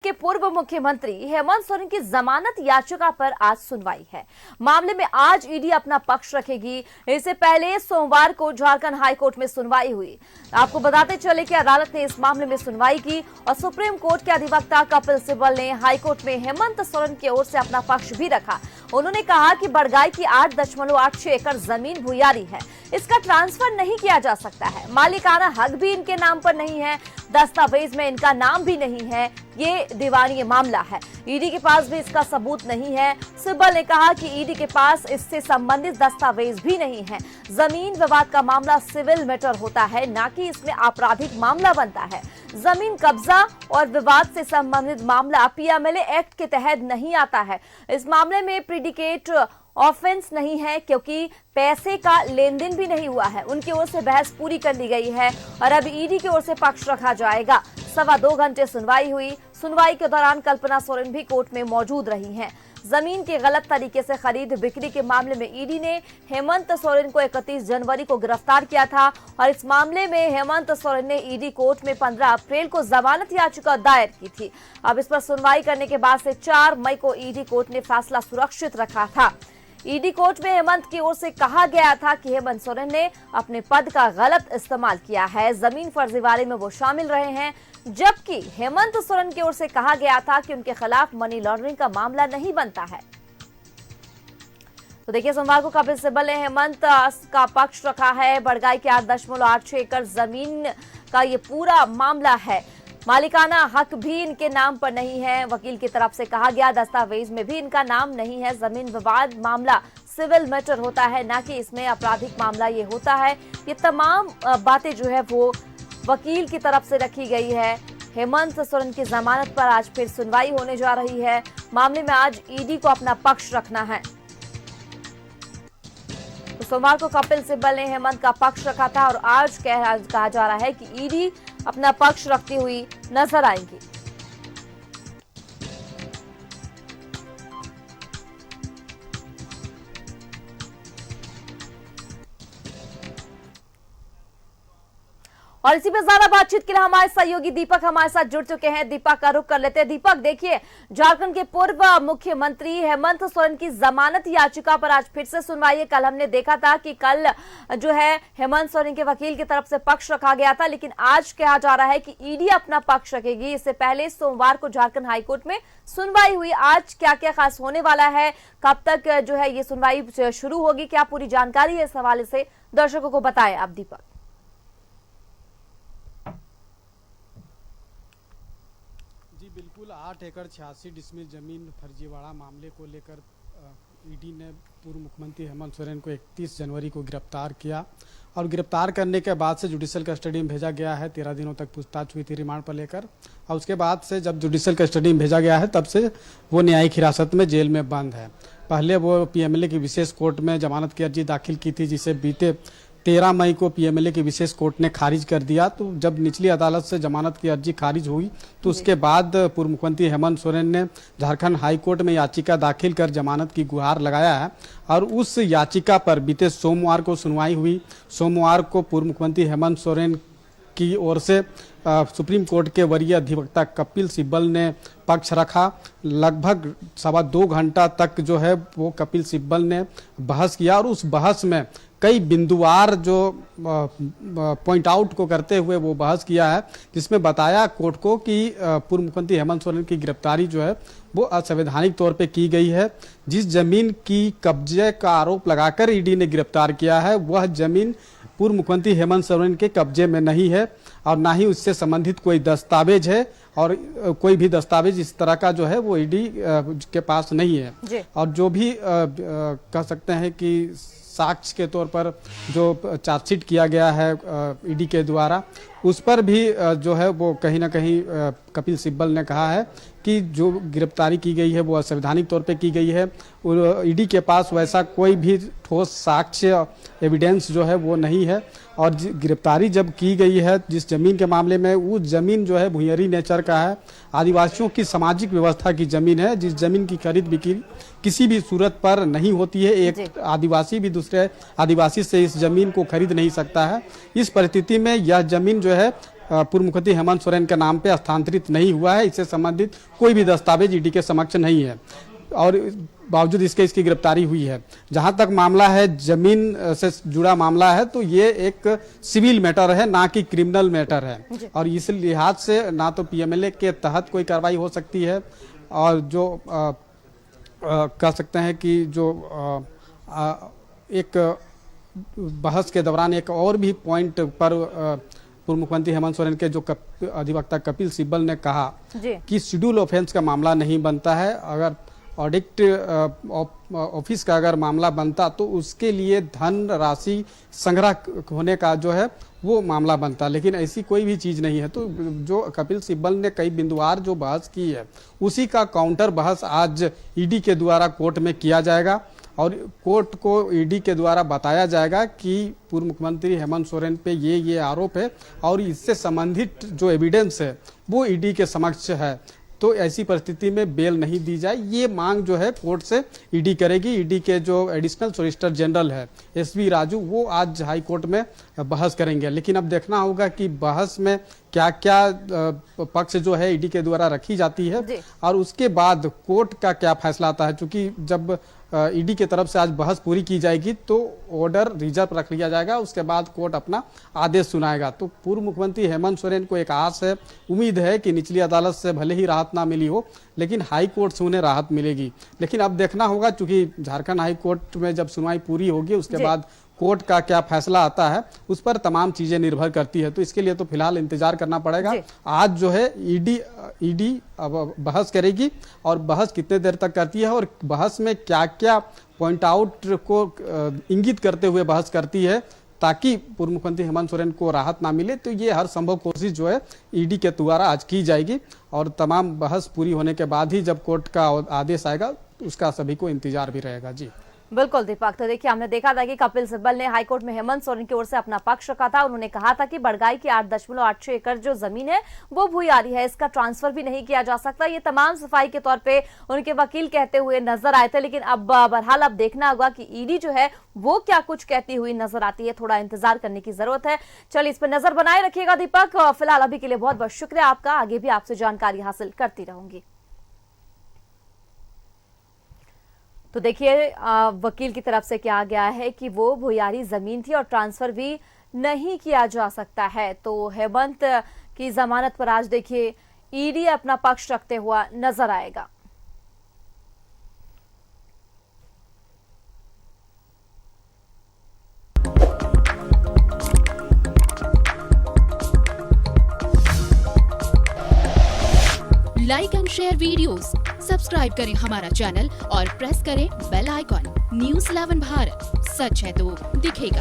के पूर्व मुख्यमंत्री हेमंत सोरेन की जमानत याचिका पर आज सुनवाई है। मामले में आज ईडी अपना पक्ष रखेगी। इससे पहले सोमवार को झारखंड हाईकोर्ट में सुनवाई हुई। आपको बताते चले कि अदालत ने इस मामले में सुनवाई की और सुप्रीम कोर्ट के अधिवक्ता कपिल सिब्बल ने हाईकोर्ट में हेमंत सोरेन की ओर से अपना पक्ष भी रखा। उन्होंने कहा कि बड़गाई की 8.86 एकड़ जमीन भूयारी है, इसका ट्रांसफर नहीं किया जा सकता है। मालिकाना हक भी इनके नाम पर नहीं है, दस्तावेज में इनका नाम भी नहीं है। ये दीवानी मामला है, ईडी के पास भी इसका सबूत नहीं है। सिब्बल ने कहा कि ईडी के पास इससे संबंधित दस्तावेज भी नहीं है। जमीन विवाद का मामला सिविल मैटर होता है, ना कि इसमें आपराधिक मामला बनता है। जमीन कब्जा और विवाद से संबंधित मामला पीएमएलए एक्ट के तहत नहीं आता है। इस मामले में प्रीडिकेट ऑफेंस नहीं है, क्योंकि पैसे का लेन देन भी नहीं हुआ है। उनकी ओर से बहस पूरी कर ली गई है और अब ईडी की ओर से पक्ष रखा जाएगा। 2.25 घंटे सुनवाई हुई। सुनवाई के दौरान कल्पना सोरेन भी कोर्ट में मौजूद रही हैं। जमीन के गलत तरीके से खरीद बिक्री के मामले में ईडी ने हेमंत सोरेन को 31 जनवरी को गिरफ्तार किया था और इस मामले में हेमंत सोरेन ने ईडी कोर्ट में 15 अप्रैल को जमानत याचिका दायर की थी। अब इस पर सुनवाई करने के बाद से 4 मई को ईडी कोर्ट ने फैसला सुरक्षित रखा था। ईडी कोर्ट में हेमंत की ओर से कहा गया था कि हेमंत सोरेन ने अपने पद का गलत इस्तेमाल किया है, जमीन फर्जीवाड़े में वो शामिल रहे हैं, जबकि हेमंत सोरेन की ओर से कहा गया था कि उनके खिलाफ मनी लॉन्ड्रिंग का मामला नहीं बनता है। तो देखिए, सोमवार को कपिल सिब्बल ने हेमंत का पक्ष रखा है। बड़गाई के 8.86 एकड़ जमीन का ये पूरा मामला है। मालिकाना हक भी इनके नाम पर नहीं है। वकील की तरफ से कहा गया दस्तावेज में भी इनका नाम नहीं है। जमीन विवाद मामला सिविल मैटर होता है, ना कि इसमें आपराधिक मामला ये होता है। ये तमाम बातें जो है वो वकील की तरफ से रखी गई है। हेमंत सोरेन की जमानत पर आज फिर सुनवाई होने जा रही है। मामले में आज ईडी को अपना पक्ष रखना है। तो सोमवार को कपिल सिब्बल ने हेमंत का पक्ष रखा था और आज कहा जा रहा है कि ईडी अपना पक्ष रखती हुई नजर आएंगी। और इसी पे ज्यादा बातचीत के लिए हमारे सहयोगी दीपक हमारे साथ जुड़ चुके हैं। दीपक का रुख कर लेते हैं। दीपक, देखिए, झारखंड के पूर्व मुख्यमंत्री हेमंत सोरेन की जमानत याचिका पर आज फिर से सुनवाई है। कल हमने देखा था कि कल जो है हेमंत सोरेन के वकील की तरफ से पक्ष रखा गया था, लेकिन आज कहा जा रहा है कि ईडी अपना पक्ष रखेगी। इससे पहले सोमवार को झारखंड हाईकोर्ट में सुनवाई हुई। आज क्या क्या खास होने वाला है, कब तक जो है ये सुनवाई शुरू होगी, क्या पूरी जानकारी है, इस हवाले से दर्शकों को बताएं आप दीपक। बिल्कुल 8 एकड़ 86 डिसमिल जमीन फर्जीवाड़ा मामले को लेकर ईडी ने पूर्व मुख्यमंत्री हेमंत सोरेन को 31 जनवरी को गिरफ्तार किया और गिरफ्तार करने के बाद से जुडिशियल कस्टडी में भेजा गया है। 13 दिनों तक पूछताछ हुई थी रिमांड पर लेकर और उसके बाद से जब जुडिशियल कस्टडी में भेजा गया है तब से वो न्यायिक हिरासत में जेल में बंद है। पहले वो पीएमएलए की विशेष कोर्ट में जमानत की अर्जी दाखिल की थी, जिसे बीते 13 मई को पीएमएलए की विशेष कोर्ट ने खारिज कर दिया। तो जब निचली अदालत से जमानत की अर्जी खारिज हुई तो उसके बाद पूर्व मुख्यमंत्री हेमंत सोरेन ने झारखंड हाईकोर्ट में याचिका दाखिल कर जमानत की गुहार लगाया है और उस याचिका पर बीते सोमवार को सुनवाई हुई। सोमवार को पूर्व मुख्यमंत्री हेमंत सोरेन की ओर से सुप्रीम कोर्ट के वरीय अधिवक्ता कपिल सिब्बल ने पक्ष रखा। लगभग 2.25 घंटा तक जो है वो कपिल सिब्बल ने बहस किया और उस बहस में कई बिंदुवार जो पॉइंट आउट को करते हुए वो बहस किया है, जिसमें बताया कोर्ट को कि पूर्व मुख्यमंत्री हेमंत सोरेन की गिरफ्तारी जो है वो असंवैधानिक तौर पे की गई है। जिस जमीन की कब्जे का आरोप लगाकर ईडी ने गिरफ्तार किया है वह जमीन पूर्व मुख्यमंत्री हेमंत सोरेन के कब्जे में नहीं है और ना ही उससे संबंधित कोई दस्तावेज है और कोई भी दस्तावेज इस तरह का जो है वो ईडी के पास नहीं है। और जो भी कह सकते हैं कि साक्ष्य के तौर पर जो चार्जशीट किया गया है ईडी के द्वारा, उस पर भी जो है वो कहीं ना कहीं कपिल सिब्बल ने कहा है कि जो गिरफ्तारी की गई है वो असंवैधानिक तौर पे की गई है। ईडी के पास वैसा कोई भी ठोस साक्ष्य एविडेंस जो है वो नहीं है और गिरफ्तारी जब की गई है जिस जमीन के मामले में, वो जमीन जो है भूयरी नेचर का है, आदिवासियों की सामाजिक व्यवस्था की जमीन है, जिस जमीन की खरीद बिक्री किसी भी सूरत पर नहीं होती है। एक आदिवासी भी दूसरे आदिवासी से इस जमीन को खरीद नहीं सकता है। इस परिस्थिति में यह जमीन जो है पूर्व मुख्यमंत्री हेमंत सोरेन के नाम पे हस्तांतरित नहीं हुआ है। इससे संबंधित कोई भी दस्तावेज ईडी के समक्ष नहीं है और बावजूद इसकी गिरफ्तारी हुई है। जहां तक मामला है जमीन से जुड़ा मामला है तो ये एक सिविल मैटर है, ना कि क्रिमिनल मैटर है और इस लिहाज से ना तो पीएमएलए के तहत कोई कार्रवाई हो सकती है और जो कह सकते हैं कि जो एक बहस के दौरान एक और भी पॉइंट पर पूर्व मुख्यमंत्री हेमंत सोरेन के जो अधिवक्ता कपिल सिब्बल ने कहा कि शेड्यूल ऑफेंस का मामला नहीं बनता है। अगर ऑडिट ऑफिस का अगर मामला बनता तो उसके लिए धन राशि संग्रह होने का जो है वो मामला बनता, लेकिन ऐसी कोई भी चीज़ नहीं है। तो जो कपिल सिब्बल ने कई बिंदुवार जो बहस की है उसी का काउंटर बहस आज ईडी के द्वारा कोर्ट में किया जाएगा और कोर्ट को ईडी के द्वारा बताया जाएगा कि पूर्व मुख्यमंत्री हेमंत सोरेन पे ये आरोप है और इससे संबंधित जो एविडेंस है वो ईडी के समक्ष है। तो ऐसी परिस्थिति में बेल नहीं दी जाए, ये मांग जो है कोर्ट से ईडी करेगी। ईडी के जो एडिशनल सॉलिसिटर जनरल है एसवी राजू, वो आज हाई कोर्ट में बहस करेंगे। लेकिन अब देखना होगा कि बहस में क्या क्या पक्ष जो है ईडी के द्वारा रखी जाती है और उसके बाद कोर्ट का क्या फैसला आता है। क्योंकि जब ईडी की तरफ से आज बहस पूरी की जाएगी तो ऑर्डर रिजर्व रख लिया जाएगा, उसके बाद कोर्ट अपना आदेश सुनाएगा। तो पूर्व मुख्यमंत्री हेमंत सोरेन को एक आस है, उम्मीद है कि निचली अदालत से भले ही राहत ना मिली हो लेकिन हाई कोर्ट से उन्हें राहत मिलेगी। लेकिन अब देखना होगा, चूंकि झारखंड हाई कोर्ट में जब सुनवाई पूरी होगी उसके बाद कोर्ट का क्या फैसला आता है उस पर तमाम चीजें निर्भर करती है। तो इसके लिए तो फिलहाल इंतजार करना पड़ेगा। आज जो है ईडी अब बहस करेगी और बहस कितने देर तक करती है और बहस में क्या क्या पॉइंट आउट को इंगित करते हुए बहस करती है ताकि पूर्व मुख्यमंत्री हेमंत सोरेन को राहत ना मिले। तो ये हर संभव कोशिश जो है ईडी के द्वारा आज की जाएगी और तमाम बहस पूरी होने के बाद ही जब कोर्ट का आदेश आएगा उसका सभी को इंतजार भी रहेगा। जी बिल्कुल दीपक, तो देखिए हमने देखा था कि कपिल सिब्बल ने हाईकोर्ट में हेमंत सोरेन की ओर से अपना पक्ष रखा था। उन्होंने कहा था कि बड़गाई की 8.86 एकड़ जो जमीन है वो भूयारी है, इसका ट्रांसफर भी नहीं किया जा सकता। ये तमाम सफाई के तौर पे उनके वकील कहते हुए नजर आए थे। लेकिन अब बहरहाल अब देखना होगा कि ईडी जो है वो क्या कुछ कहती हुई नजर आती है। थोड़ा इंतजार करने की जरूरत है। चलिए इस पर नजर बनाए रखिएगा दीपक। फिलहाल अभी के लिए बहुत बहुत शुक्रिया आपका, आगे भी आपसे जानकारी हासिल करती रहूंगी। तो देखिए वकील की तरफ से क्या गया है कि वो भूयारी जमीन थी और ट्रांसफर भी नहीं किया जा सकता है। तो हेमंत की जमानत पर आज देखिए ईडी अपना पक्ष रखते हुआ नजर आएगा। Like and share videos, subscribe करें हमारा चैनल और प्रेस करें बेल आइकॉन। न्यूज़ 11 भारत, सच है तो दिखेगा।